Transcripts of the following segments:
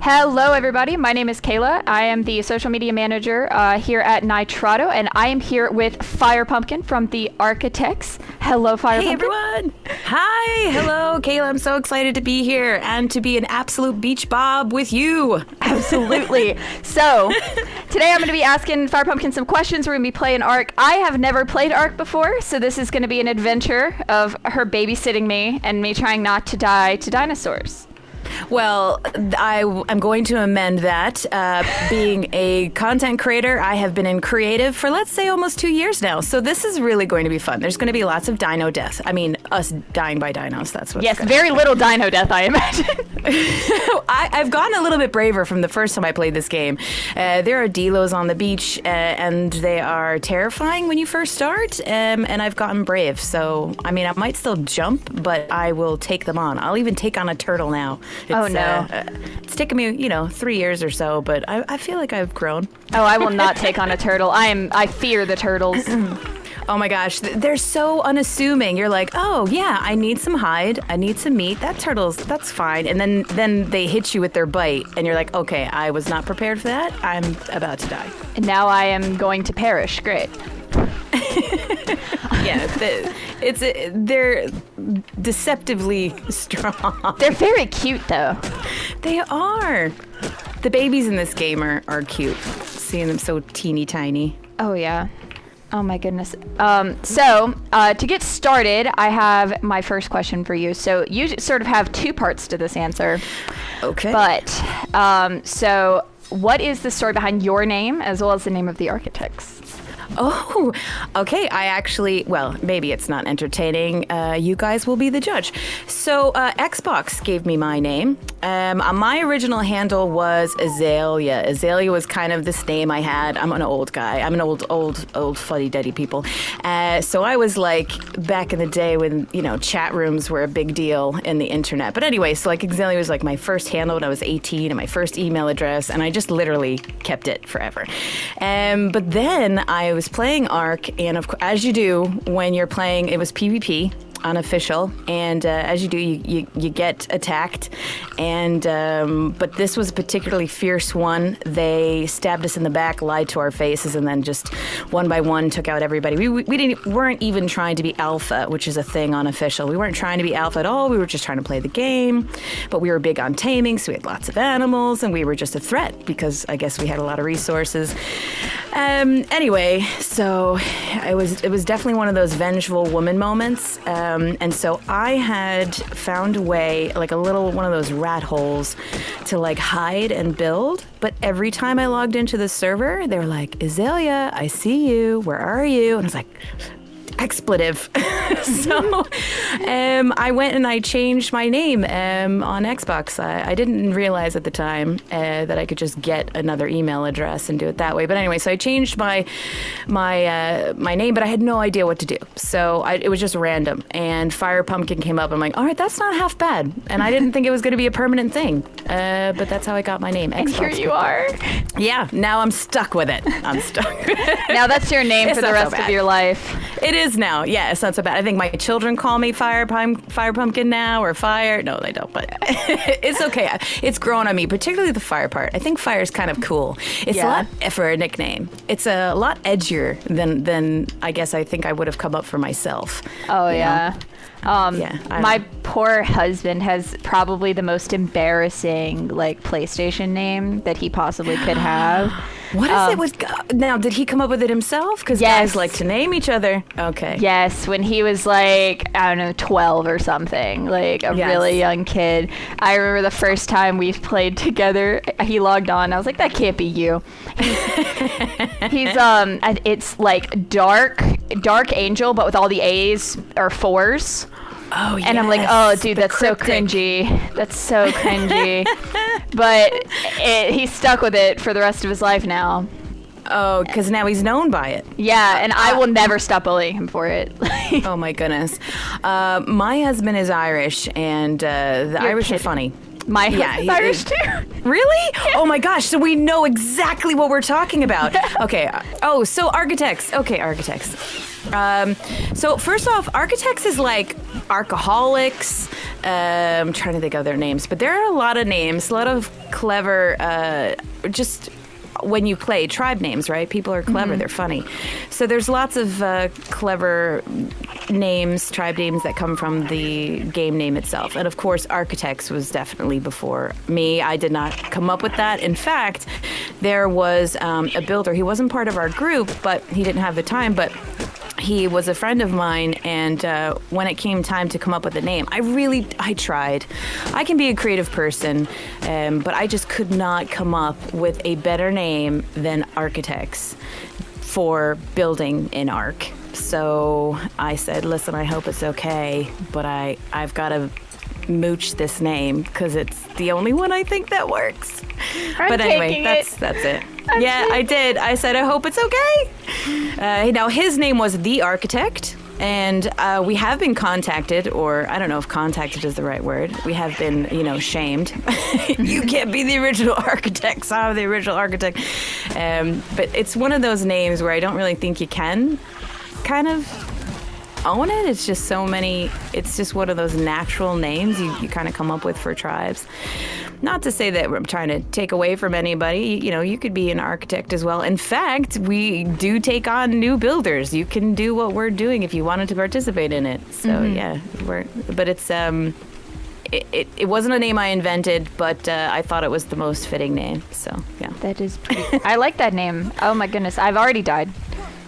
Hello, everybody. My name is Kayla. I am the social media manager here at Nitrado, and I am here with FirePumpkin from the Architects. Hello, FirePumpkin. Hey, everyone. Hi. Hello, Kayla. I'm so excited to be here and to be an absolute beach bob with you. Absolutely. So, today I'm going to be asking FirePumpkin some questions. We're going to be playing Ark. I have never played Ark before, so this is going to be an adventure of her babysitting me and me trying not to die to dinosaurs. Well, I'm going to amend that. Being a content creator, I have been in creative for, let's say, almost 2 years now. So this is really going to be fun. There's going to be lots of dino death. I mean, us dying by dinos. That's what. Yes, very little dino death, I imagine. I've gotten a little bit braver from the first time I played this game. There are delos on the beach, and they are terrifying when you first start. And I've gotten brave. So, I mean, I might still jump, but I will take them on. I'll even take on a turtle now. Oh, no. It's taken me, 3 years or so, but I feel like I've grown. Oh, I will not take on a turtle. I fear the turtles. Oh my gosh, they're so unassuming. You're like, oh yeah, I need some hide, I need some meat. That's fine. And then they hit you with their bite, and you're like, okay, I was not prepared for that. I'm about to die. And now I am going to perish. Great. Yeah, they're deceptively strong. They're very cute, though. They are. The babies in this game are cute. Seeing them so teeny tiny. Oh, yeah. Oh, my goodness. So, to get started, I have my first question for you. So, you sort of have two parts to this answer. Okay. But, so, what is the story behind your name as well as the name of the Architects? Oh, okay. Well, maybe it's not entertaining. You guys will be the judge. So Xbox gave me my name. My original handle was Azalea. Azalea was kind of this name I had. I'm an old guy. I'm an old fuddy-duddy people. So I was like back in the day when, chat rooms were a big deal in the internet. But anyway, so like Azalea was like my first handle when I was 18 and my first email address. And I just literally kept it forever. But then I was playing Ark, and as you do when you're playing, it was PvP, unofficial, and as you do, you get attacked, and but this was a particularly fierce one. They stabbed us in the back, lied to our faces, and then just one by one took out everybody. We weren't even trying to be alpha, which is a thing unofficial. We weren't trying to be alpha at all. We were just trying to play the game, but we were big on taming, so we had lots of animals, and we were just a threat because I guess we had a lot of resources. Anyway, so it was definitely one of those vengeful woman moments. And so I had found a way, like one of those rat holes to like hide and build. But every time I logged into the server, they were like, Azalea, I see you. Where are you? And I was like, expletive. So I went and I changed my name on Xbox. I didn't realize at the time that I could just get another email address and do it that way. But anyway, so I changed my name, but I had no idea what to do. So it was just random. And FirePumpkin came up. I'm like, all right, that's not half bad. And I didn't think it was going to be a permanent thing. But that's how I got my name. And Xbox. here you are. Yeah, now I'm stuck with it. I'm stuck. Now that's your name for the rest of your life. It is now. Yeah, it's not so bad. I think my children call me FirePumpkin now, or Fire. No, they don't, but it's okay. It's grown on me, particularly the fire part. I think fire is kind of cool. It's a lot for a nickname. It's a lot edgier than I guess I think I would have come up for myself. Oh, yeah. My poor husband has probably the most embarrassing PlayStation name that he possibly could have. What is it with... Now, did he come up with it himself? Because guys like to name each other. Okay. Yes, when he was 12 or something, really young kid. I remember the first time we played together, he logged on. I was like, that can't be you. It's like Dark Angel, but with all the A's or 4s. Oh, yeah. And I'm like, oh, dude, that's so cringy. That's so cringy. But he's stuck with it for the rest of his life now. Oh, because now he's known by it. Yeah, and I will never stop bullying him for it. Oh, my goodness. My husband is Irish, and the Irish are funny. My husband's Irish too. Really? Yeah. Oh my gosh, so we know exactly what we're talking about. Okay. So Architects. Okay, Architects. So first off, Architects is like Archaholics. I'm trying to think of their names, but there are a lot of names, a lot of clever, just when you play tribe names, right? People are clever, they're funny. So there's lots of clever names, tribe names that come from the game name itself. And of course, Architects was definitely before me. I did not come up with that. In fact, there was a builder. He wasn't part of our group, but he didn't have the time, but he was a friend of mine, and when it came time to come up with a name, I tried. I can be a creative person, but I just could not come up with a better name than Architects for building in Arc. So I said, listen, I hope it's okay, but I've got to mooch this name because it's the only one I think that works. But anyway, that's it. Yeah, I did. I said, I hope it's okay. Now, his name was The Architect, and we have been contacted, or I don't know if contacted is the right word. We have been, shamed. You can't be the original architect. So I'm the original architect. But it's one of those names where I don't really think you can kind of own it. It's just so many. It's just one of those natural names you kind of come up with for tribes. Not to say that I'm trying to take away from anybody. You could be an architect as well. In fact, we do take on new builders. You can do what we're doing if you wanted to participate in it. So yeah, but it's it wasn't a name I invented, but I thought it was the most fitting name. So yeah, that is pretty. I like that name. Oh my goodness, I've already died.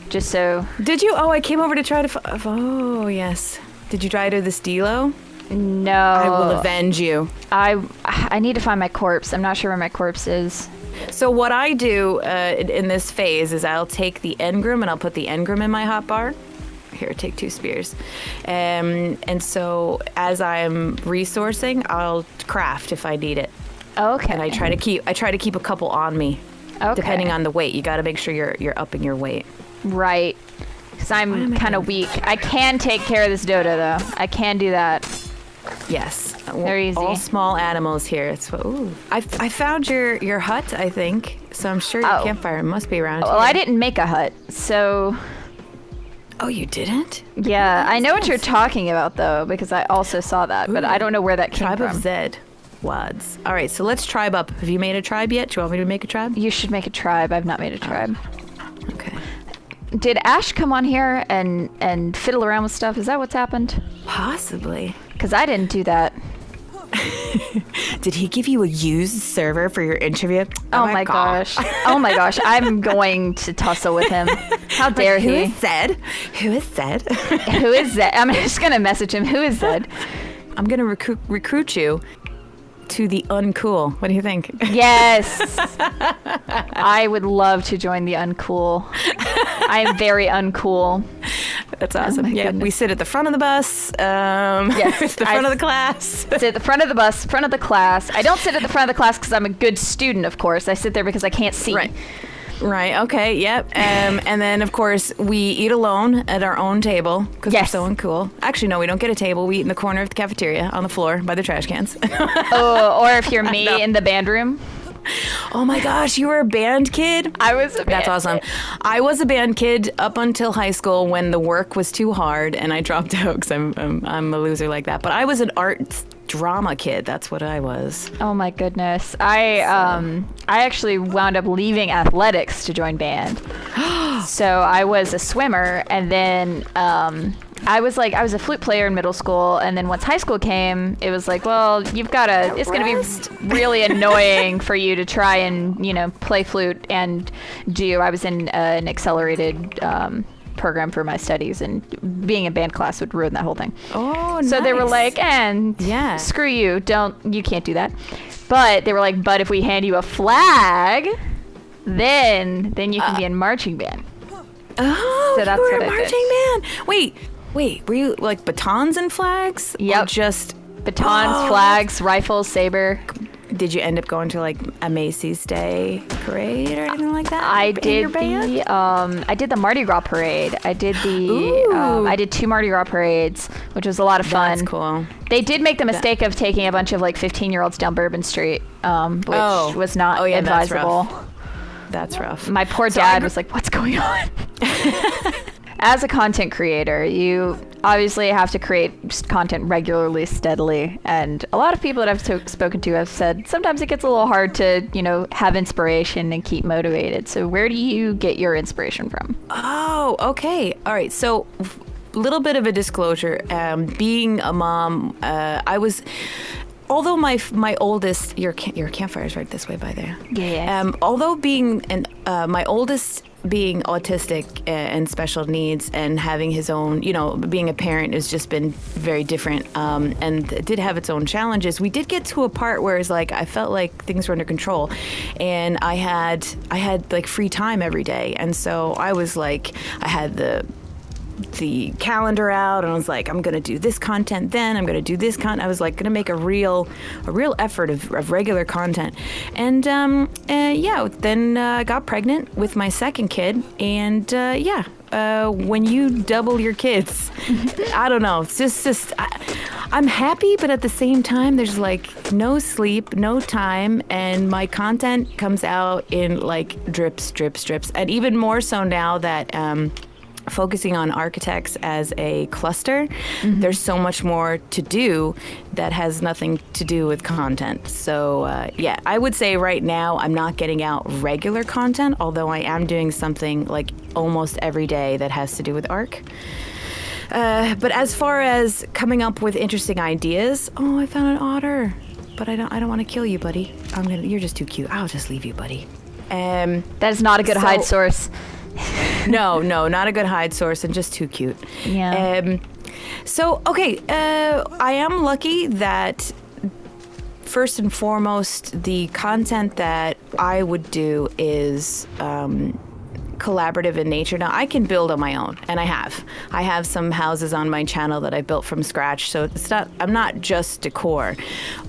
Just so. Did you? Oh, I came over to try to. Oh yes. Did you try to the Stilo? No. I will avenge you. I need to find my corpse. I'm not sure where my corpse is. So what I do in this phase is I'll take the engram and I'll put the engram in my hotbar. Here, take 2 spears. And so as I'm resourcing, I'll craft if I need it. Okay. And I try to keep a couple on me. Okay. Depending on the weight. You got to make sure you're upping your weight. Right. Because I'm kind of weak. I can take care of this dodo, though. I can do that. Yes. Very easy. All small animals here. It's I found your hut, I think. So I'm sure your campfire must be around here. Well, I didn't make a hut, so... Oh, you didn't? Yeah, I know what you're talking about, though, because I also saw that, but I don't know where that came from. Tribe of Zed. Wads. All right, so let's tribe up. Have you made a tribe yet? Do you want me to make a tribe? You should make a tribe. I've not made a tribe. Okay. Did Ash come on here and fiddle around with stuff? Is that what's happened? Possibly. Because I didn't do that. Did he give you a used server for your interview? Oh my gosh. Oh my gosh. I'm going to tussle with him. How dare he? Who is Zed? Who is Zed? Who is Zed? I'm just going to message him. Who is Zed? I'm going to recruit you to the uncool. What do you think? Yes. I would love to join the uncool. I am very uncool. That's awesome. Yeah, goodness. We sit at the front of the bus. Yes, the front of the class. Sit at the front of the bus, front of the class. I don't sit at the front of the class because I'm a good student, of course. I sit there because I can't see. Right. Okay. Yep. And then, of course, we eat alone at our own table because we're so uncool. Actually, no, we don't get a table. We eat in the corner of the cafeteria on the floor by the trash cans. Or if you're me in the band room. Oh my gosh, you were a band kid? I was a band That's awesome. kid. I was a band kid up until high school when the work was too hard and I dropped out because I'm a loser like that. But I was an art drama kid. That's what I was. Oh my goodness. I actually wound up leaving athletics to join band. So I was a swimmer, and then I was a flute player in middle school, and then once high school came, it was like, well, it's going to be really annoying for you to try and, play flute and I was in an accelerated program for my studies, and being in band class would ruin that whole thing. Oh, so nice. They were like, screw you, you can't do that. But they were like, but if we hand you a flag, then you can be in marching band. Oh, so that's you were what a marching band. Wait, were you like batons and flags? Yep. Or just batons, flags, rifles, saber. Did you end up going to like a Macy's Day parade or anything like that? I did the Mardi Gras parade. I did I did 2 Mardi Gras parades, which was a lot of fun. That's cool. They did make the mistake of taking a bunch of like 15-year-olds down Bourbon Street, which was not advisable. That's rough. My poor dad was like, what's going on? as a content creator, you obviously have to create content regularly, steadily, and a lot of people that I've spoken to have said sometimes it gets a little hard to, have inspiration and keep motivated. So where do you get your inspiration from? Oh, okay. All right. So little bit of a disclosure. Being a mom, I was... Although my oldest, your campfire is right this way by there. Yeah. Although being my oldest being autistic and special needs and having his own, being a parent has just been very different, and it did have its own challenges. We did get to a part where it's like I felt like things were under control, and I had like free time every day, and so I was like, I had the calendar out, and I was like, I'm gonna do this content, then I'm gonna do this content. I was like gonna make a real effort of regular content, and then I got pregnant with my second kid, and when you double your kids, I don't know, it's just I'm happy, but at the same time there's like no sleep, no time, and my content comes out in like drips, and even more so now that focusing on architects as a cluster, there's so much more to do that has nothing to do with content. So I would say right now I'm not getting out regular content, although I am doing something like almost every day that has to do with arc. But as far as coming up with interesting ideas, I found an otter, but I don't want to kill you, buddy. You're just too cute. I'll just leave you, buddy. That is not a good hide source. No, not a good hide source, and just too cute. Yeah. I am lucky that first and foremost, the content that I would do is collaborative in nature. Now I can build on my own, and I have some houses on my channel that I built from scratch, so I'm not just decor,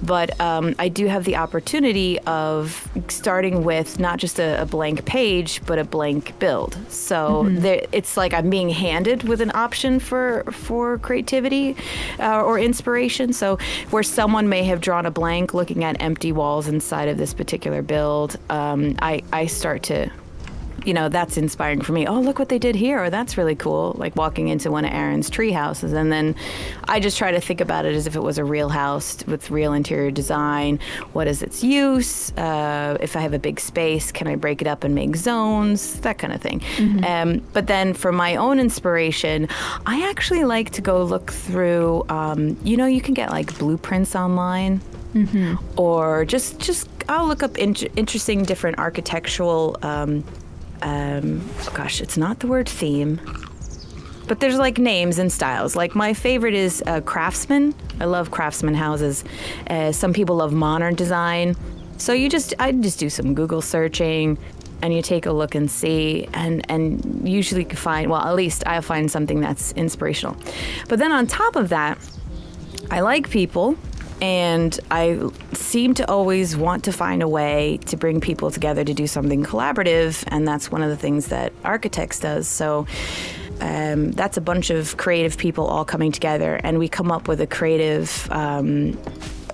but I do have the opportunity of starting with not just a blank page but a blank build. So it's like I'm being handed with an option for creativity or inspiration. So where someone may have drawn a blank looking at empty walls inside of this particular build, I start to, that's inspiring for me. Oh, look what they did here. Or that's really cool. Like walking into one of Aaron's tree houses. And then I just try to think about it as if it was a real house with real interior design. What is its use? If I have a big space, can I break it up and make zones? That kind of thing. But then for my own inspiration, I actually like to go look through, you can get like blueprints online. Or just I'll look up interesting different architectural it's not the word theme, but there's like names and styles. Like my favorite is craftsman. I love craftsman houses. Some people love modern design. So I just do some Google searching, and you take a look and see, and usually you can find, well, at least I'll find something that's inspirational. But then on top of that, I like people. And I seem to always want to find a way to bring people together to do something collaborative, and that's one of the things that Architects does. So that's a bunch of creative people all coming together, and we come up with a creative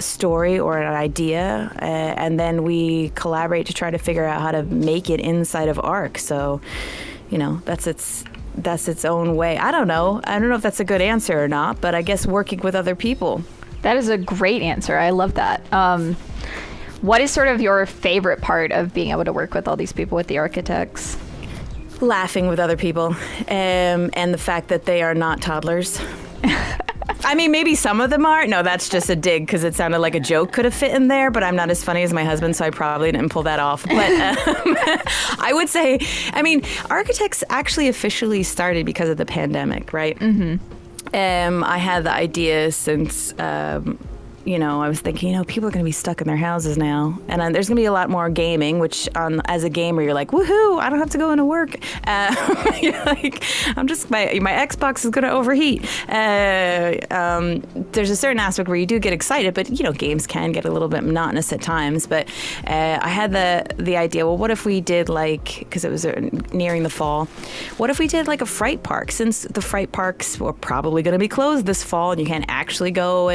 story or an idea, and then we collaborate to try to figure out how to make it inside of Arc. So, that's its own way. I don't know if that's a good answer or not, but I guess working with other people. That is a great answer. I love that. What is sort of your favorite part of being able to work with all these people, with the architects? Laughing with other people, and the fact that they are not toddlers. I mean, maybe some of them are. No, that's just a dig because it sounded like a joke could have fit in there, but I'm not as funny as my husband, so I probably didn't pull that off. But I would say, Architects actually officially started because of the pandemic, right? I had the idea since, I was thinking, people are going to be stuck in their houses now. And there's going to be a lot more gaming, which as a gamer, you're like, woohoo, I don't have to go into work. You're like, my Xbox is going to overheat. There's a certain aspect where you do get excited, but, games can get a little bit monotonous at times. But I had the idea, well, what if we did because it was nearing the fall, what if we did like a fright park? Since the fright parks were probably going to be closed this fall and you can't actually go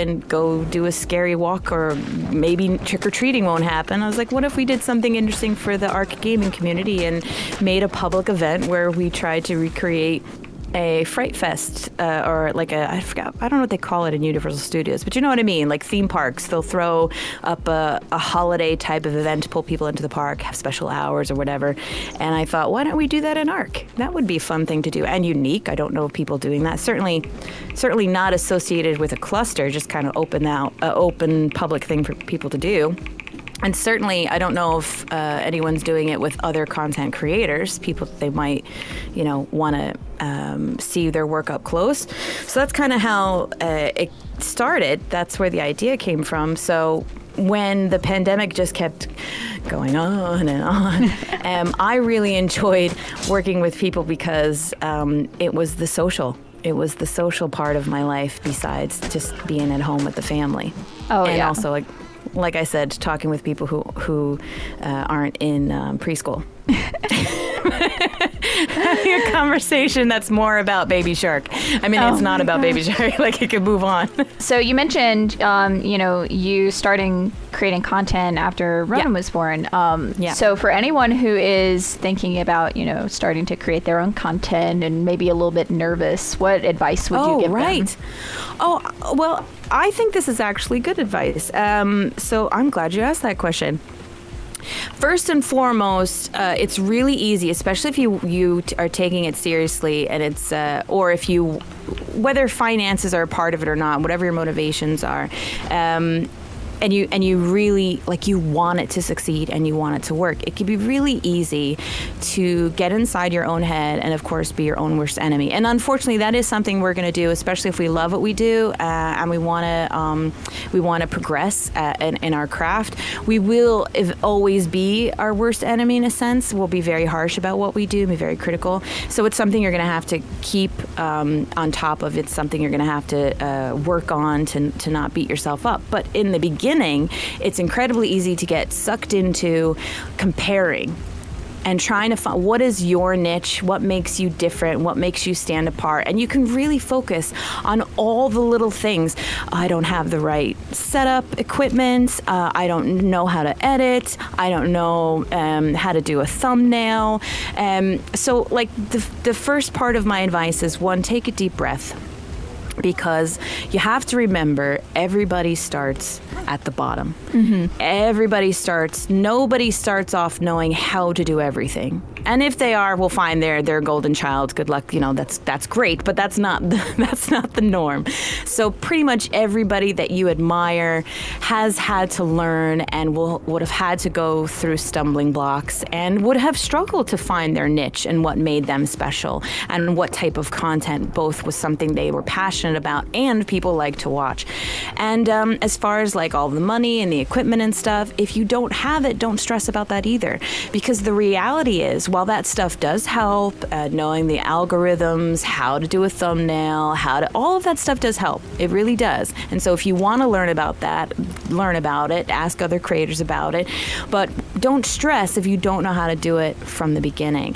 do a scary walk, or maybe trick-or-treating won't happen. I was like, what if we did something interesting for the Arc gaming community and made a public event where we tried to recreate a Fright Fest or like I don't know what they call it in Universal Studios, but you know what I mean, like theme parks. They'll throw up a holiday type of event to pull people into the park, have special hours or whatever. And I thought, why don't we do that in ARC? That would be a fun thing to do and unique. I don't know of people doing that. Certainly not associated with a cluster, just kind of open public thing for people to do. And certainly, I don't know if anyone's doing it with other content creators, people they might, want to see their work up close. So that's kind of how it started. That's where the idea came from. So when the pandemic just kept going on and on, I really enjoyed working with people because it was the social. It was the social part of my life besides just being at home with the family. Oh, and yeah. also, like I said, talking with people who aren't in preschool. Having a conversation that's more about Baby Shark. I mean, it's not about Baby Shark. Like, it could move on. So you mentioned, you starting creating content after Ronan was born. So for anyone who is thinking about, starting to create their own content and maybe a little bit nervous, what advice would you give them? Oh, well, I think this is actually good advice. So I'm glad you asked that question. First and foremost, it's really easy, especially if you are taking it seriously, and it's or if you, whether finances are a part of it or not, whatever your motivations are. And you really, you want it to succeed and you want it to work. It can be really easy to get inside your own head and, of course, be your own worst enemy. And unfortunately, that is something we're going to do, especially if we love what we do and we want to progress in our craft. We will always be our worst enemy in a sense. We'll be very harsh about what we do, be very critical. So it's something you're going to have to keep on top of. It's something you're going to have to work on to not beat yourself up. But in the beginning, it's incredibly easy to get sucked into comparing and trying to find what is your niche, what makes you different, what makes you stand apart. And you can really focus on all the little things. I don't have the right setup equipment. I don't know how to edit. I don't know how to do a thumbnail. So the first part of my advice is, one, take a deep breath. Because you have to remember, everybody starts at the bottom. Mm-hmm. Nobody starts off knowing how to do everything. And if they are, we'll find their golden child. Good luck. That's great, but that's not the norm. So pretty much everybody that you admire has had to learn and would have had to go through stumbling blocks and would have struggled to find their niche and what made them special and what type of content both was something they were passionate about and people like to watch. And as far as all the money and the equipment and stuff, if you don't have it, don't stress about that either. Because the reality is, while that stuff does help, knowing the algorithms, how to do a thumbnail, all of that stuff does help. It really does. And so if you want to learn about that, learn about it, ask other creators about it. But don't stress if you don't know how to do it from the beginning.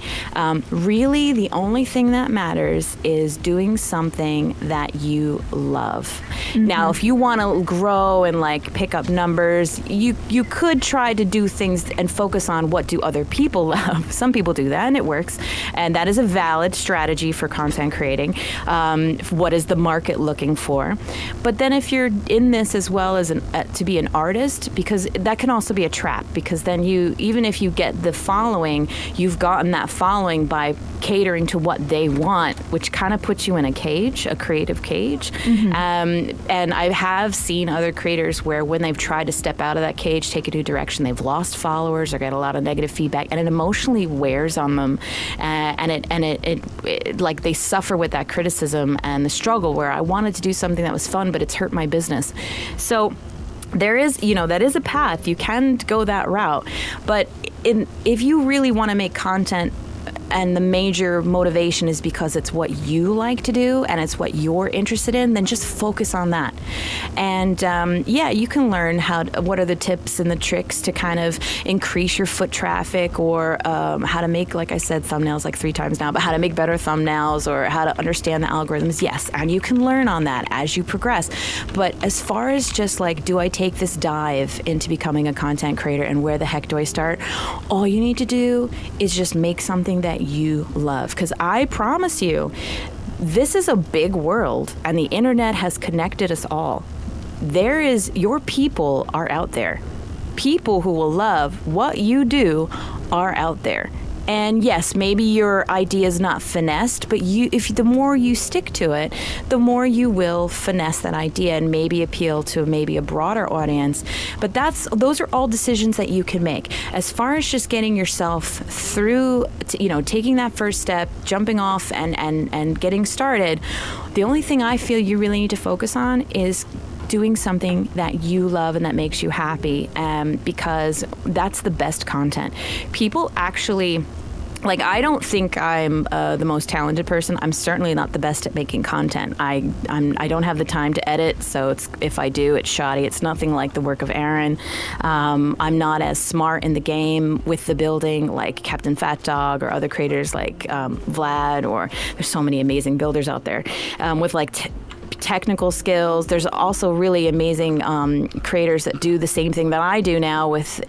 Really, the only thing that matters is doing something that you love. Mm-hmm. Now, if you want to grow and pick up numbers, you could try to do things and focus on what do other people love. Some people do that and it works, and that is a valid strategy for content creating. What is the market looking for? But then if you're in this as well as to be an artist, because that can also be a trap, because then even if you get the following, you've gotten that following by catering to what they want, which kind of puts you in a cage, a creative cage. Mm-hmm. And I have seen other creators where when they've tried to step out of that cage, take a new direction, they've lost followers or get a lot of negative feedback, and it emotionally wears on them, and it they suffer with that criticism and the struggle where I wanted to do something that was fun, but it's hurt my business. So there is, that is a path. You can go that route, but if you really want to make content and the major motivation is because it's what you like to do and it's what you're interested in, then just focus on that. And you can learn what are the tips and the tricks to kind of increase your foot traffic, or how to make, like I said, thumbnails 3 times now, but how to make better thumbnails or how to understand the algorithms. Yes, and you can learn on that as you progress. But as far as just do I take this dive into becoming a content creator and where the heck do I start? All you need to do is just make something that you love. Because I promise you, this is a big world, and the internet has connected us all. Your people are out there. People who will love what you do are out there. And yes, maybe your idea is not finessed, but the more you stick to it, the more you will finesse that idea and maybe appeal to maybe a broader audience. But those are all decisions that you can make. As far as just getting yourself through, taking that first step, jumping off and getting started, the only thing I feel you really need to focus on is doing something that you love and that makes you happy, because that's the best content. People actually, I don't think I'm the most talented person. I'm certainly not the best at making content. I don't have the time to edit, so if I do, it's shoddy. It's nothing like the work of Aaron. I'm not as smart in the game with the building like Captain Fat Dog or other creators like Vlad, or there's so many amazing builders out there with technical skills. There's also really amazing creators that do the same thing that I do now with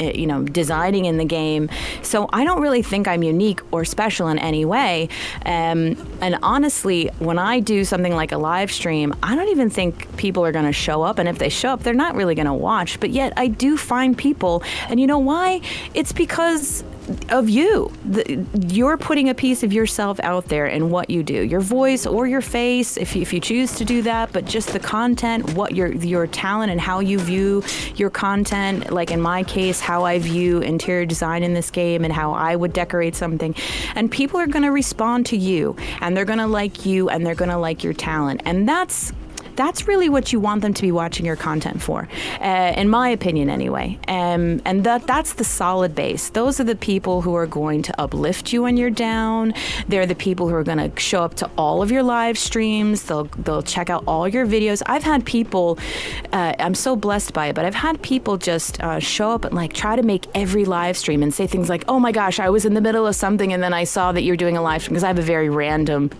designing in the game. So I don't really think I'm unique or special in any way. And honestly, when I do something like a live stream, I don't even think people are going to show up. And if they show up, they're not really going to watch. But yet I do find people. And you know why? It's because of you. You're putting a piece of yourself out there in what you do, your voice or your face, if you choose to do that, but just the content, what your talent and how you view your content. Like in my case, how I view interior design in this game and how I would decorate something. And people are going to respond to you, and they're going to like you, and they're going to like your talent. And that's really what you want them to be watching your content for, in my opinion anyway. And that's the solid base. Those are the people who are going to uplift you when you're down. They're the people who are going to show up to all of your live streams. They'll check out all your videos. I've had people, I'm so blessed by it, but I've had people just show up and try to make every live stream and say things like, oh my gosh, I was in the middle of something and then I saw that you're doing a live stream, because I have a very random,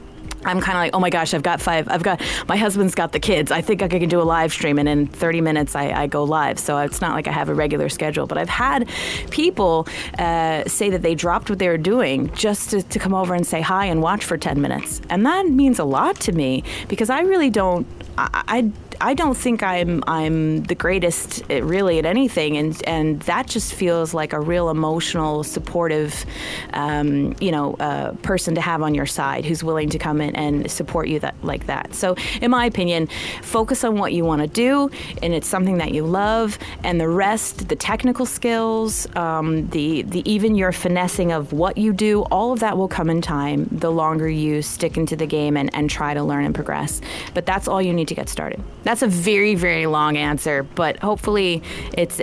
I'm kind of like, oh my gosh, my husband's got the kids. I think I can do a live stream, and in 30 minutes I go live. So it's not like I have a regular schedule. But I've had people say that they dropped what they were doing just to come over and say hi and watch for 10 minutes. And that means a lot to me, because I really don't, I don't think I'm the greatest really at anything, and that just feels like a real emotional, supportive, person to have on your side, who's willing to come in and support you like that. So, in my opinion, focus on what you want to do, and it's something that you love, and the rest, the technical skills, the even your finessing of what you do, all of that will come in time. The longer you stick into the game and try to learn and progress, but that's all you need to get started. That's a very, very long answer, but hopefully it's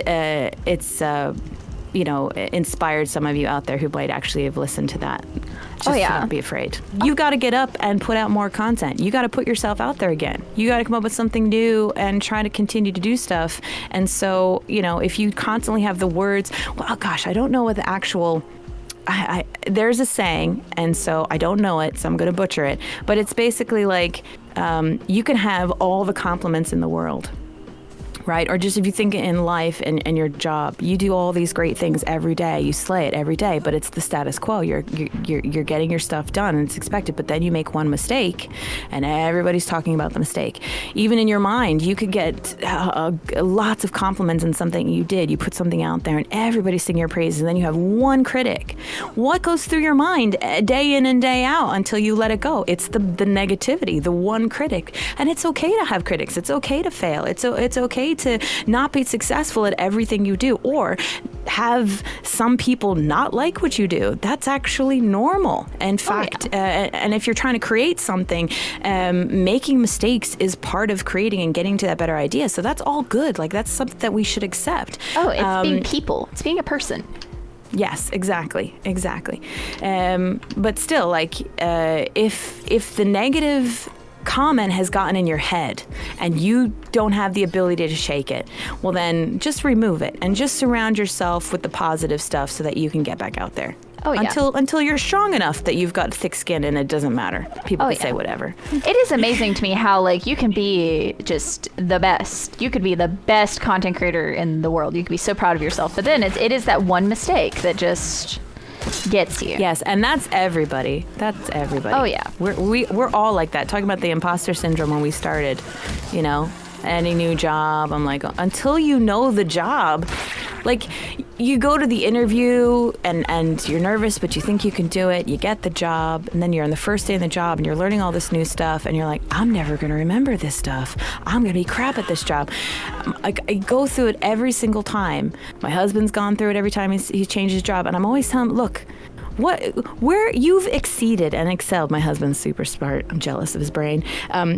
inspired some of you out there who might actually have listened to that. Just Oh, yeah. Don't be afraid. You got to get up and put out more content. You got to put yourself out there again. You got to come up with something new and try to continue to do stuff. And so, if you constantly have the words, well, gosh, I don't know what the actual... there's a saying, and so I don't know it, so I'm going to butcher it, but it's basically like, you can have all the compliments in the world, right? Or just if you think in life and your job, you do all these great things every day, you slay it every day, but it's the status quo. You're getting your stuff done and it's expected, but then you make one mistake and everybody's talking about the mistake. Even in your mind, you could get lots of compliments on something you did. You put something out there and everybody's singing your praises, and then you have one critic. What goes through your mind day in and day out until you let it go? It's the negativity, the one critic. And it's okay to have critics. It's okay to fail. It's okay to not be successful at everything you do, or have some people not like what you do. That's actually normal. In fact, and if you're trying to create something, making mistakes is part of creating and getting to that better idea. So that's all good. That's something that we should accept. Oh, it's being people. It's being a person. Yes, exactly. But still, if the negative comment has gotten in your head and you don't have the ability to shake it, well then just remove it and just surround yourself with the positive stuff so that you can get back out there. Oh, yeah. Until you're strong enough that you've got thick skin and it doesn't matter. People can say whatever. It is amazing to me how you can be just the best. You could be the best content creator in the world. You could be so proud of yourself, but then it is that one mistake that just gets you. Yes, and that's everybody. That's everybody. Oh, yeah. We're all like that. Talking about the imposter syndrome when we started, you know, any new job, I'm like, until you know the job, like you go to the interview and you're nervous, but you think you can do it. You get the job, and then you're on the first day of the job and you're learning all this new stuff, and you're like, I'm never going to remember this stuff. I'm going to be crap at this job. I go through it every single time. My husband's gone through it every time he changed his job, and I'm always telling him, look, where you've exceeded and excelled. My husband's super smart. I'm jealous of his brain.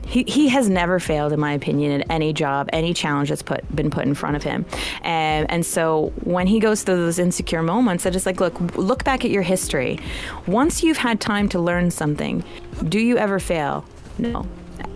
He has never failed, in my opinion, at any job, any challenge that's been put in front of him. And so when he goes through those insecure moments, I just like, look back at your history. Once you've had time to learn something, do you ever fail? No.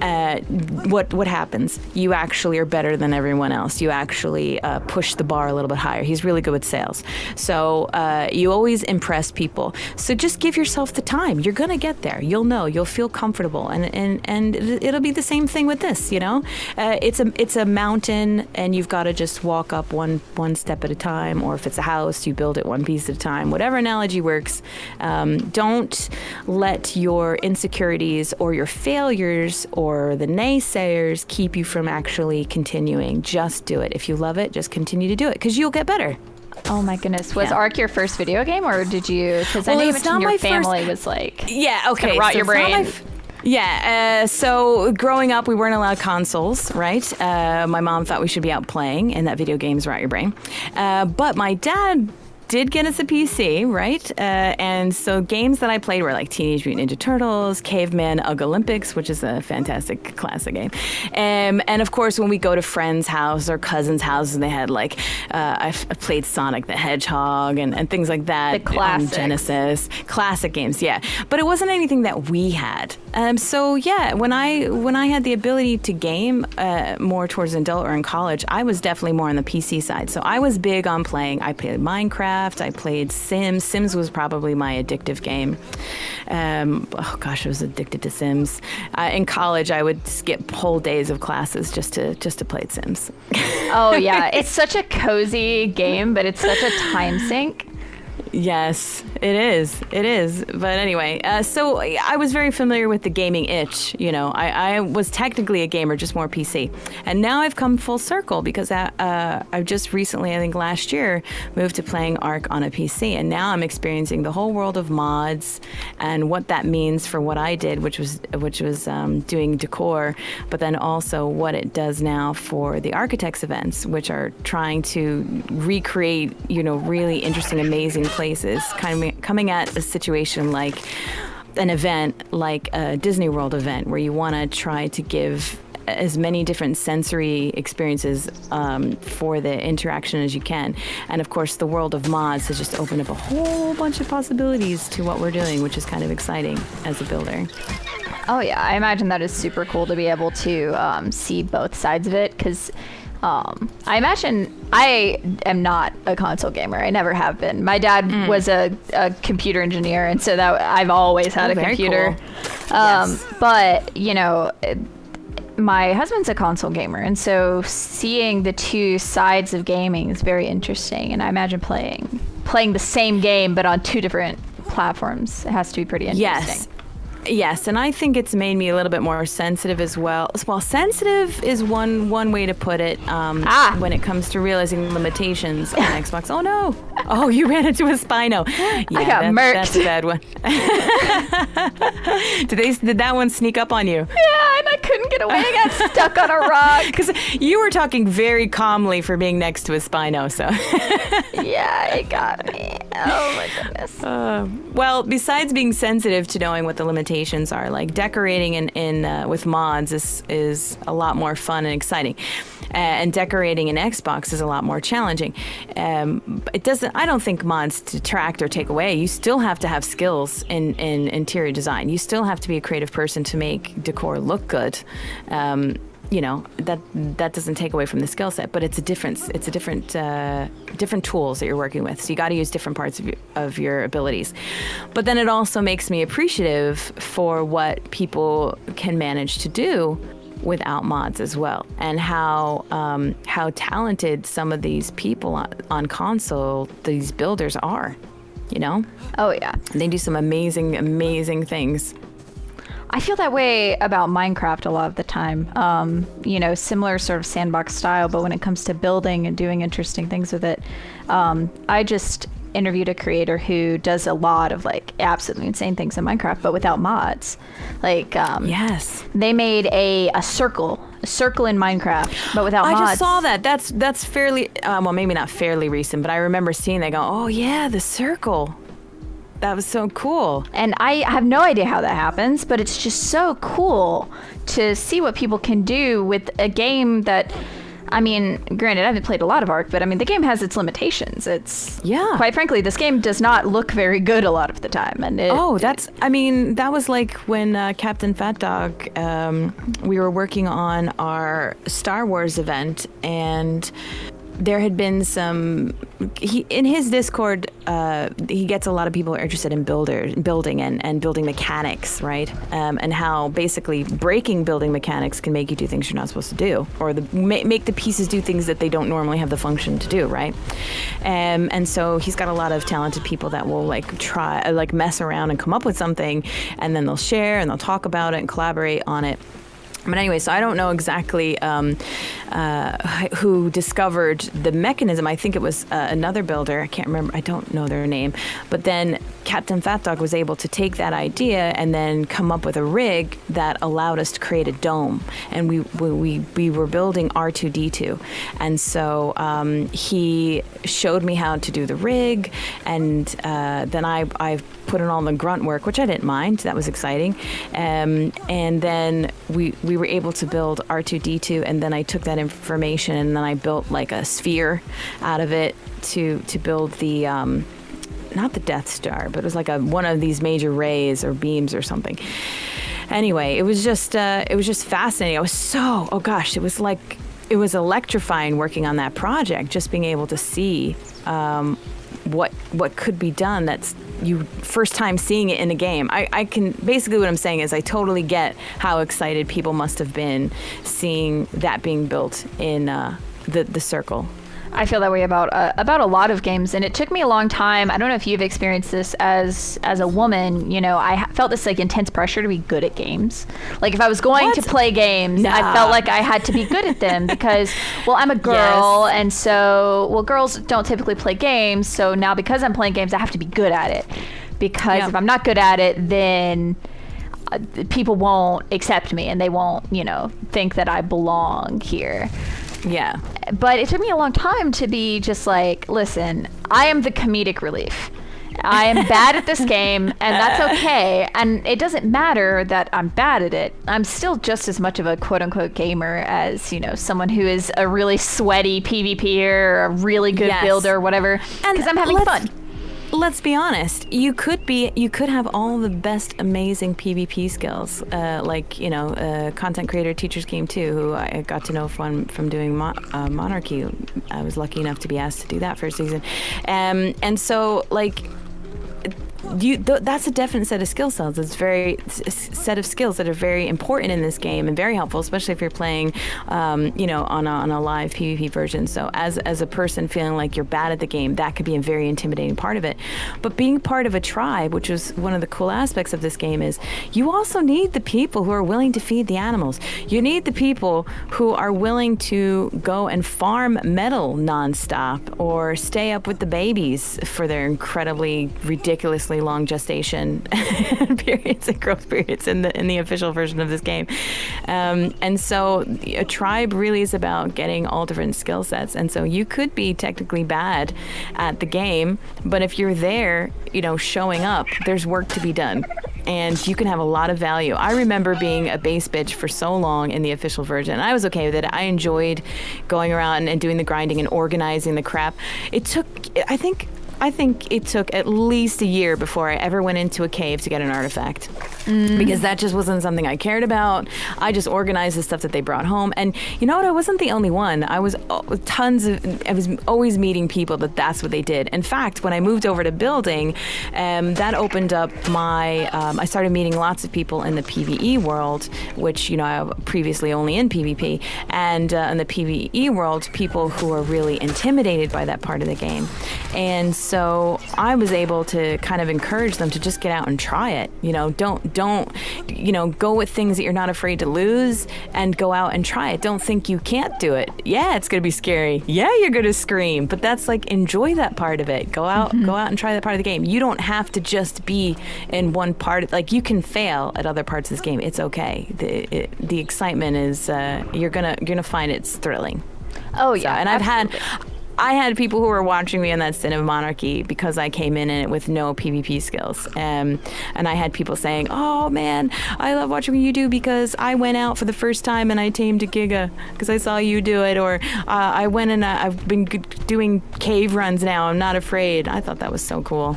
What happens? You actually are better than everyone else. You actually push the bar a little bit higher. He's really good with sales. So you always impress people. So just give yourself the time. You're going to get there. You'll know. You'll feel comfortable. And it'll be the same thing with this, you know? It's a mountain, and you've got to just walk up one step at a time. Or if it's a house, you build it one piece at a time. Whatever analogy works. Don't let your insecurities or your failures or the naysayers keep you from actually continuing. Just do it. If you love it, just continue to do it, because you'll get better. Oh my goodness. Was Ark your first video game, or did you, because I know you mentioned your family was like, yeah, okay, rot your brain. So growing up, we weren't allowed consoles, right? My mom thought we should be out playing, and that video games rot your brain. But my dad did get us a PC, right? And so games that I played were like Teenage Mutant Ninja Turtles, Caveman, Ugg Olympics, which is a fantastic classic game. And of course, when we go to friends' house or cousins' houses, and they had like, I played Sonic the Hedgehog and things like that. The classic. On Genesis. Classic games, yeah. But it wasn't anything that we had. So yeah, when I had the ability to game more towards adult or in college, I was definitely more on the PC side. So I was big on playing. I played Minecraft. I played Sims. Sims was probably my addictive game. I was addicted to Sims. In college, I would skip whole days of classes just to play Sims. Oh yeah, it's such a cozy game, but it's such a time sink. Yes, it is. It is. But anyway, so I was very familiar with the gaming itch. You know, I was technically a gamer, just more PC. And now I've come full circle because I've just recently, I think last year, moved to playing Ark on a PC. And now I'm experiencing the whole world of mods and what that means for what I did, which was doing decor, but then also what it does now for the architects events, which are trying to recreate, you know, really interesting, amazing places, coming at a situation like an event like a Disney World event, where you want to try to give as many different sensory experiences for the interaction as you can. And of course, the world of mods has just opened up a whole bunch of possibilities to what we're doing, which is kind of exciting as a builder. Oh yeah, I imagine that is super cool to be able to see both sides of it, because I imagine I am not a console gamer. I never have been. My dad was a computer engineer, and so that I've always had a computer. Cool. Yes. But you know, my husband's a console gamer, and so seeing the two sides of gaming is very interesting. And I imagine playing the same game but on two different platforms, it has to be pretty interesting. Yes, and I think it's made me a little bit more sensitive as well. Well, sensitive is one way to put it when it comes to realizing limitations on Xbox. Oh no! Oh, you ran into a Spino. Yeah, I got murked. That's a bad one. Did that one sneak up on you? Yeah, and I couldn't get away. I got stuck on a rock. Because you were talking very calmly for being next to a Spino, so. Yeah, it got me. Oh my goodness. Well, besides being sensitive to knowing what the limitations are, like decorating in with mods is a lot more fun and exciting, and decorating in Xbox is a lot more challenging. I don't think mods detract or take away. You still have to have skills in interior design. You still have to be a creative person to make decor look good. You know, that doesn't take away from the skill set, but it's a different tools that you're working with. So you got to use different parts of your abilities. But then it also makes me appreciative for what people can manage to do without mods as well, and how talented some of these people on console, these builders are. you know? Oh, yeah. They do some amazing, amazing things. I feel that way about Minecraft a lot of the time. Similar sort of sandbox style, but when it comes to building and doing interesting things with it, I just interviewed a creator who does a lot of like absolutely insane things in Minecraft, but without mods. Like, yes, they made a circle in Minecraft, but without mods. I just saw that. That's fairly, well, maybe not fairly recent, but I remember seeing that. Go, oh yeah, the circle. That was so cool. And I have no idea how that happens, but it's just so cool to see what people can do with a game that, I mean, granted, I haven't played a lot of Ark, but I mean, the game has its limitations. Quite frankly, this game does not look very good a lot of the time. And that was like when Captain Fat Dog, we were working on our Star Wars event, and there had been in his Discord, he gets a lot of people who are interested in building and building mechanics, right? And how basically breaking building mechanics can make you do things you're not supposed to do, or make the pieces do things that they don't normally have the function to do, right? And so he's got a lot of talented people that will try mess around and come up with something, and then they'll share and they'll talk about it and collaborate on it. But anyway, so I don't know exactly who discovered the mechanism. I think it was another builder. I can't remember. I don't know their name. But then Captain Fat Dog was able to take that idea and then come up with a rig that allowed us to create a dome. And we were building R2-D2. And so he showed me how to do the rig. And then I put in all the grunt work, which I didn't mind. That was exciting. And then we were able to build R2-D2, and then I took that information and then I built like a sphere out of it to build the not the Death Star, but it was like one of these major rays or beams or something. Anyway, it was just fascinating. I was it was electrifying working on that project, just being able to see what could be done. That's you first time seeing it in a game. I can basically, what I'm saying is I totally get how excited people must have been seeing that being built in the circle. I feel that way about a lot of games, and it took me a long time. I don't know if you've experienced this as a woman. I felt this like intense pressure to be good at games. Like if I was going to play games, I felt like I had to be good at them because, well, I'm a girl, yes. And so, girls don't typically play games. So now because I'm playing games, I have to be good at it. Because if I'm not good at it, then people won't accept me and they won't, think that I belong here. Yeah. But it took me a long time to be just like, listen, I am the comedic relief. I am bad at this game, and that's okay. And it doesn't matter that I'm bad at it. I'm still just as much of a quote-unquote gamer as, someone who is a really sweaty PvPer or a really good builder or whatever, because I'm having fun. Let's be honest. You could have all the best, amazing PvP skills, content creator Teachers Game 2, who I got to know from doing Monarchy. I was lucky enough to be asked to do that for a season, and so that's a definite set of skill sets. It's set of skills that are very important in this game and very helpful, especially if you're playing, on a live PvP version. So as a person feeling like you're bad at the game, that could be a very intimidating part of it. But being part of a tribe, which is one of the cool aspects of this game, is you also need the people who are willing to feed the animals. You need the people who are willing to go and farm metal nonstop or stay up with the babies for their incredibly ridiculously long gestation periods and growth periods in the official version of this game. And so a tribe really is about getting all different skill sets. And so you could be technically bad at the game, but if you're there, showing up, there's work to be done. And you can have a lot of value. I remember being a base bitch for so long in the official version. I was okay with it. I enjoyed going around and doing the grinding and organizing the crap. I think it took at least a year before I ever went into a cave to get an artifact. Because that just wasn't something I cared about. I just organized the stuff that they brought home. And you know what? I wasn't the only one. I was always meeting people that's what they did. In fact, when I moved over to building, that opened up I started meeting lots of people in the PvE world, which, I was previously only in PvP. And in the PvE world, people who are really intimidated by that part of the game. And So I was able to kind of encourage them to just get out and try it. Don't go with things that you're not afraid to lose, and go out and try it. Don't think you can't do it. Yeah, it's going to be scary. Yeah, you're going to scream, but that's like, enjoy that part of it. Go out and try that part of the game. You don't have to just be in one part. Like, you can fail at other parts of this game. It's okay. The excitement is you're gonna find it's thrilling. Oh yeah, and absolutely. I had people who were watching me in that Sin of Monarchy because I came in it with no PvP skills. And I had people saying, oh man, I love watching what you do because I went out for the first time and I tamed a Giga because I saw you do it. Or I went and I've been doing cave runs now. I'm not afraid. I thought that was so cool.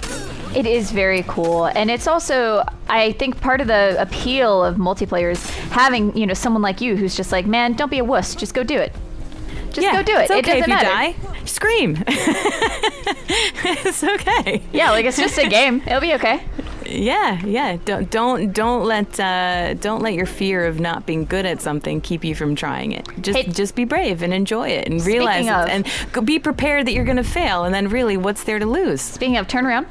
It is very cool. And it's also, I think, part of the appeal of multiplayer is having, someone like you who's just like, man, don't be a wuss. Just go do it. Just go do it. It's okay. It doesn't if you matter. die, scream. It's okay. Yeah, like, it's just a game. It'll be okay. Yeah. Don't let your fear of not being good at something keep you from trying it. Just be brave and enjoy it, and realize it, and be prepared that you're going to fail. And then really, what's there to lose? Speaking of, turn around.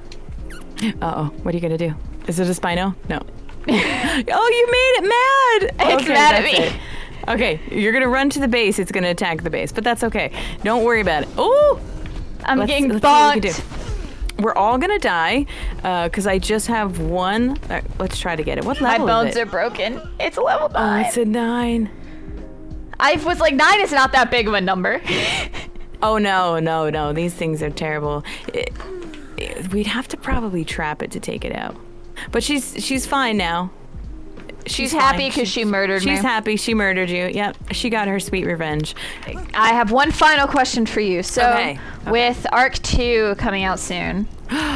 Uh-oh. What are you going to do? Is it a Spino? No. Oh, you made it mad. It's mad at me. It. Okay, you're going to run to the base. It's going to attack the base, but that's okay. Don't worry about it. Oh! I'm getting let's see what we can bonked. do. We're all going to die because I just have one. Let's try to get it. What level My bones is it? are broken. It's a level 9. Oh, it's a 9. I was like, 9 is not that big of a number. Oh, no. These things are terrible. We'd have to probably trap it to take it out. But she's fine now. She's happy because she murdered me. She's happy she murdered you. Yep, she got her sweet revenge. I have one final question for you. So, Okay. with Arc 2 coming out soon,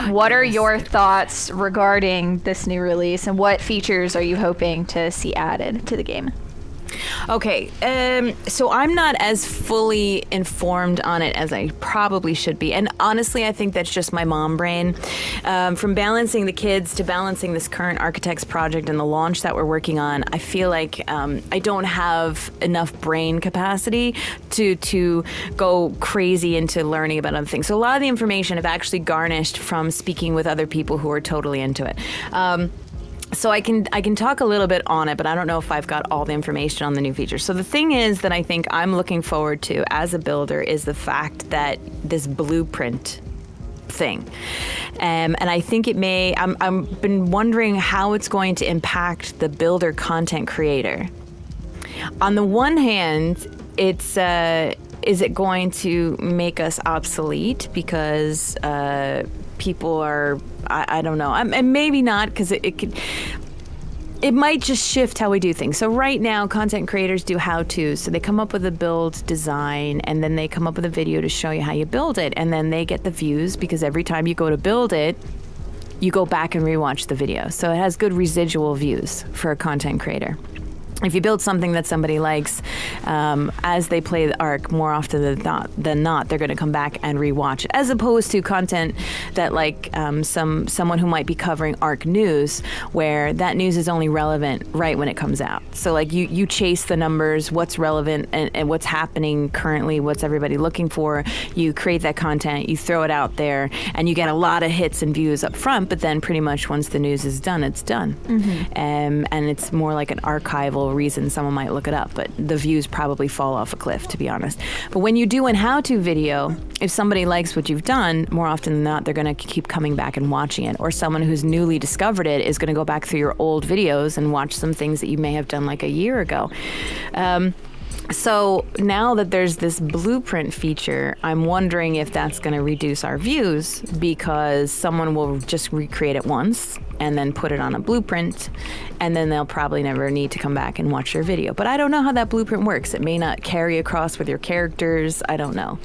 what are your thoughts regarding this new release, and what features are you hoping to see added to the game? Okay, so I'm not as fully informed on it as I probably should be. And honestly, I think that's just my mom brain. From balancing the kids to balancing this current architects project and the launch that we're working on, I feel like I don't have enough brain capacity to go crazy into learning about other things. So a lot of the information I've actually garnished from speaking with other people who are totally into it. So I can talk a little bit on it, but I don't know if I've got all the information on the new features. So the thing is that I think I'm looking forward to as a builder is the fact that this blueprint thing. And I think it may, I've been wondering how it's going to impact the builder content creator. On the one hand, it's, is it going to make us obsolete because people are, I don't know, and maybe not, because it might just shift how we do things. So right now, content creators do how-tos. So they come up with a build design, and then they come up with a video to show you how you build it, and then they get the views because every time you go to build it, you go back and rewatch the video. So it has good residual views for a content creator. If you build something that somebody likes, as they play the Arc, more often than not, they're going to come back and rewatch it, as opposed to content that, like, someone who might be covering Arc news, where that news is only relevant right when it comes out. So, like, you chase the numbers, what's relevant and what's happening currently, what's everybody looking for. You create that content, you throw it out there, and you get a lot of hits and views up front. But then, pretty much once the news is done, it's done, and it's more like an archival reason someone might look it up, but the views probably fall off a cliff, to be honest. But when you do an how-to video, if somebody likes what you've done, more often than not, they're going to keep coming back and watching it. Or someone who's newly discovered it is going to go back through your old videos and watch some things that you may have done like a year ago. So now that there's this blueprint feature, I'm wondering if that's going to reduce our views, because someone will just recreate it once and then put it on a blueprint, and then they'll probably never need to come back and watch your video. But I don't know how that blueprint works. It may not carry across with your characters. I don't know.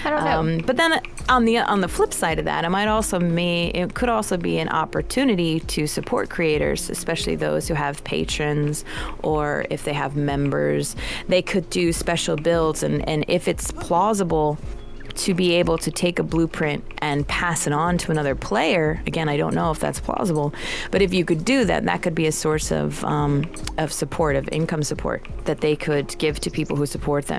But then on the flip side of that, it could also be an opportunity to support creators, especially those who have patrons, or if they have members. They could do special builds, and if it's plausible to be able to take a blueprint and pass it on to another player. Again, I don't know if that's plausible, but if you could do that, that could be a source of support, of income support that they could give to people who support them,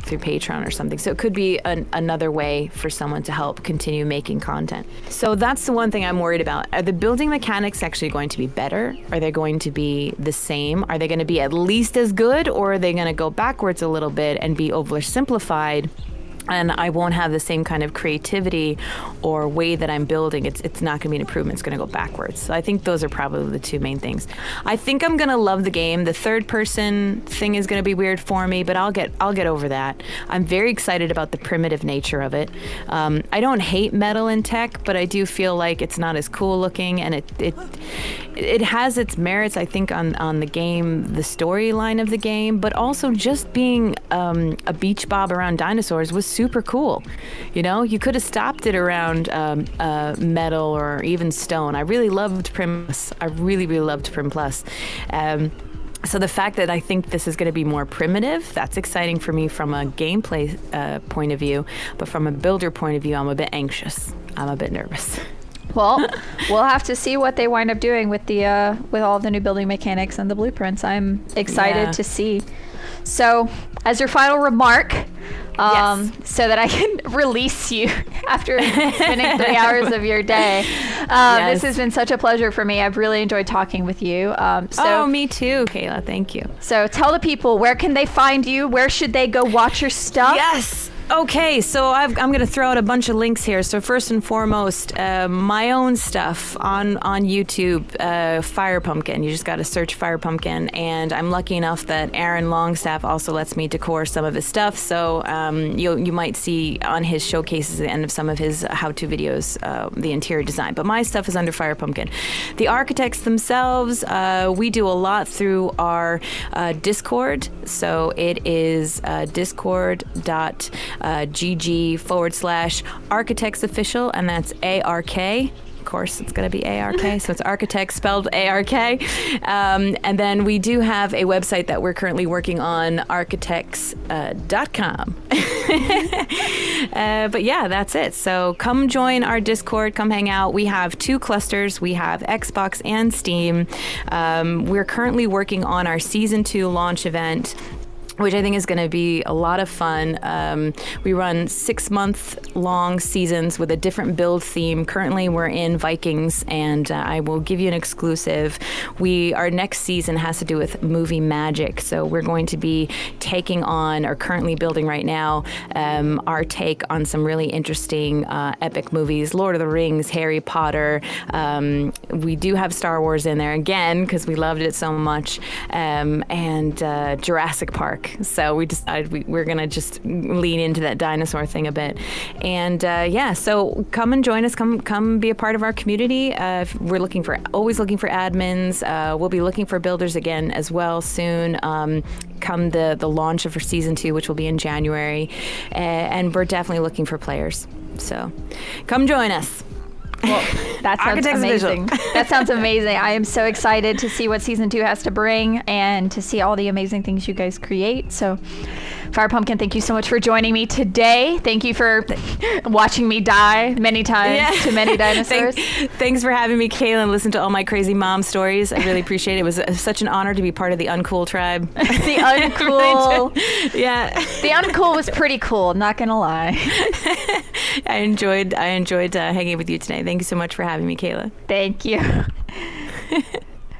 through Patreon or something. So it could be another way for someone to help continue making content. So that's the one thing I'm worried about. Are the building mechanics actually going to be better? Are they going to be the same? Are they going to be at least as good, or are they going to go backwards a little bit and be oversimplified? And I won't have the same kind of creativity or way that I'm building. It's not going to be an improvement. It's going to go backwards. So I think those are probably the two main things. I think I'm going to love the game. The third person thing is going to be weird for me, but I'll get over that. I'm very excited about the primitive nature of it. I don't hate metal in tech, but I do feel like it's not as cool looking, and it has its merits, I think, on the game, the storyline of the game, but also just being a beach bob around dinosaurs was super cool. You could have stopped it around metal or even stone. I really loved Prim Plus. I really, really loved Prim Plus. So the fact that I think this is going to be more primitive, that's exciting for me from a gameplay point of view, but from a builder point of view, I'm a bit anxious. I'm a bit nervous. Well, we'll have to see what they wind up doing with the with all the new building mechanics and the blueprints. I'm excited to see. So, as your final remark, yes. so that I can release you after spending 3 hours of your day, Yes. this has been such a pleasure for me. I've really enjoyed talking with you. Me too, Kayla. Thank you. So tell the people, where can they find you? Where should they go watch your stuff? Yes. Okay, so I'm going to throw out a bunch of links here. So first and foremost, my own stuff on YouTube, FirePumpkin. You just got to search FirePumpkin, and I'm lucky enough that Aaron Longstaff also lets me decor some of his stuff. So you might see on his showcases at the end of some of his how-to videos the interior design. But my stuff is under FirePumpkin. The architects themselves, we do a lot through our Discord. So it is discord.gg/architects official, and that's ARK. Of course, it's going to be ARK, so it's architects spelled ARK. And then we do have a website that we're currently working on, architects.com. But yeah, that's it. So come join our Discord, come hang out. We have 2 clusters. We have Xbox and Steam. We're currently working on our Season 2 launch event, which I think is going to be a lot of fun. We run 6-month-long seasons with a different build theme. Currently, we're in Vikings, and I will give you an exclusive. Our next season has to do with movie magic, so we're going to be taking on, or currently building right now, our take on some really interesting epic movies. Lord of the Rings, Harry Potter. We do have Star Wars in there again, because we loved it so much, and Jurassic Park. So we decided we're going to just lean into that dinosaur thing a bit. And so come and join us. Come be a part of our community. We're always looking for admins. We'll be looking for builders again as well soon. Come the launch of our Season 2, which will be in January. And we're definitely looking for players. So come join us. Well, that sounds amazing. That sounds amazing. I am so excited to see what Season 2 has to bring and to see all the amazing things you guys create. So, FirePumpkin, thank you so much for joining me today. Thank you for watching me die many times to many dinosaurs. Thanks for having me, Kayla, and listen to all my crazy mom stories. I really appreciate it. It was such an honor to be part of the Uncool tribe. The Uncool. Yeah. The Uncool was pretty cool, not going to lie. I enjoyed hanging with you today. Thank you so much for having me, Kayla. Thank you.